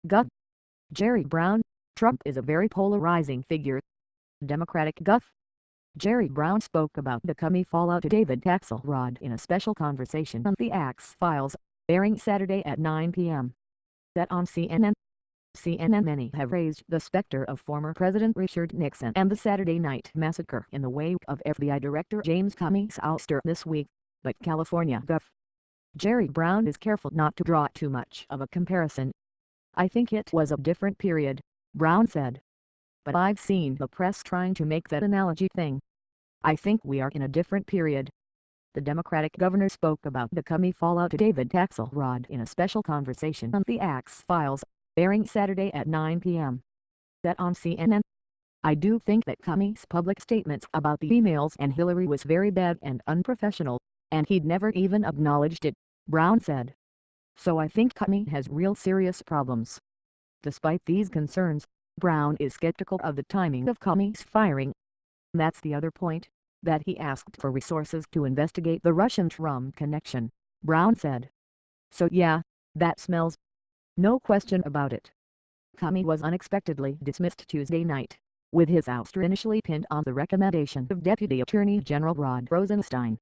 Guff. Jerry Brown. Trump is a very polarizing figure. Democratic guff. Jerry Brown spoke about the coming fallout to David Axelrod in a special conversation on the Axe Files, airing Saturday at 9 p.m. That on CNN. Many have raised the specter of former President Richard Nixon and the Saturday Night Massacre in the wake of FBI Director James Comey's ouster this week, but California Guff. Jerry Brown is careful not to draw too much of a comparison. I think it was a different period, Brown said. But I've seen the press trying to make that analogy thing. I think we are in a different period. The Democratic governor spoke about the Comey fallout to David Axelrod in a special conversation on the Axe Files, airing Saturday at 9 p.m. That on CNN. I do think that Comey's public statements about the emails and Hillary was very bad and unprofessional, and he'd never even acknowledged it, Brown said. So I think Comey has real serious problems. Despite these concerns, Brown is skeptical of the timing of Comey's firing. That's the other point, that he asked for resources to investigate the Russian-Trump connection, Brown said. So yeah, that smells. No question about it. Comey was unexpectedly dismissed Tuesday night, with his ouster initially pinned on the recommendation of Deputy Attorney General Rod Rosenstein.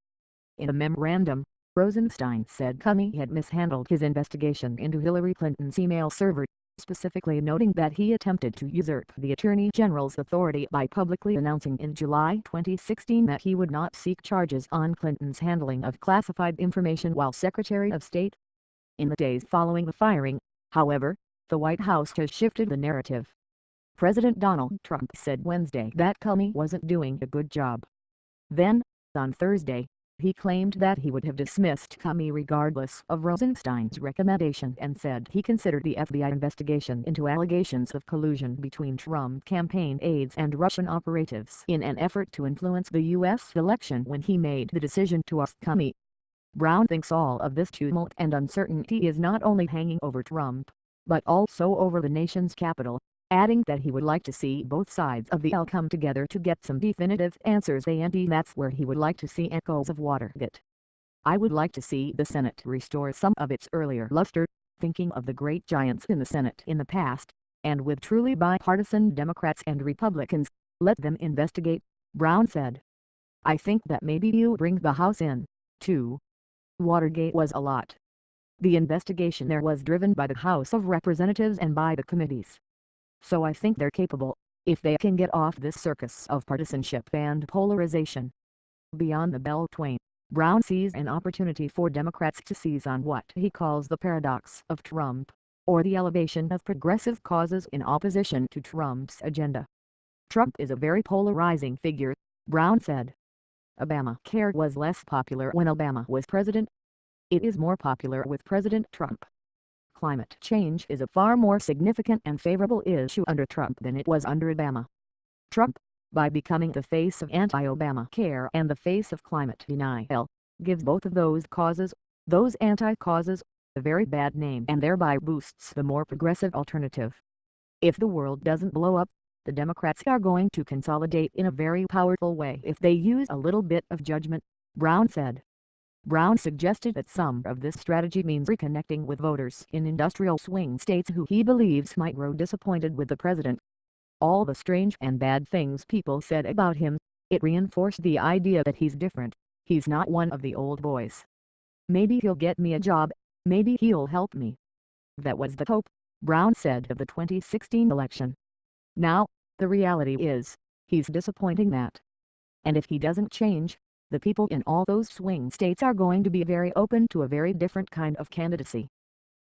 In a memorandum, Rosenstein said Comey had mishandled his investigation into Hillary Clinton's email server, specifically noting that he attempted to usurp the Attorney General's authority by publicly announcing in July 2016 that he would not seek charges on Clinton's handling of classified information while Secretary of State. In the days following the firing, however, the White House has shifted the narrative. President Donald Trump said Wednesday that Comey wasn't doing a good job. Then, on Thursday, he claimed that he would have dismissed Comey regardless of Rosenstein's recommendation and said he considered the FBI investigation into allegations of collusion between Trump campaign aides and Russian operatives in an effort to influence the U.S. election when he made the decision to oust Comey. Brown thinks all of this tumult and uncertainty is not only hanging over Trump, but also over the nation's capital, adding that he would like to see both sides of the aisle come together to get some definitive answers and that's where he would like to see echoes of Watergate. I would like to see the Senate restore some of its earlier luster, thinking of the great giants in the Senate in the past, and with truly bipartisan Democrats and Republicans, let them investigate, Brown said. I think that maybe you bring the House in, too. Watergate was a lot. The investigation there was driven by the House of Representatives and by the committees. So I think they're capable, if they can get off this circus of partisanship and polarization. Beyond the Beltway, Brown sees an opportunity for Democrats to seize on what he calls the paradox of Trump, or the elevation of progressive causes in opposition to Trump's agenda. Trump is a very polarizing figure, Brown said. Obamacare was less popular when Obama was president. It is more popular with President Trump. Climate change is a far more significant and favorable issue under Trump than it was under Obama. Trump, by becoming the face of anti-Obamacare and the face of climate denial, gives both of those causes, those anti-causes, a very bad name and thereby boosts the more progressive alternative. If the world doesn't blow up, the Democrats are going to consolidate in a very powerful way if they use a little bit of judgment, Brown said. Brown suggested that some of this strategy means reconnecting with voters in industrial swing states who he believes might grow disappointed with the president. All the strange and bad things people said about him, it reinforced the idea that he's different, he's not one of the old boys. Maybe he'll get me a job, maybe he'll help me. That was the hope, Brown said of the 2016 election. Now, the reality is, he's disappointing that. And if he doesn't change, the people in all those swing states are going to be very open to a very different kind of candidacy.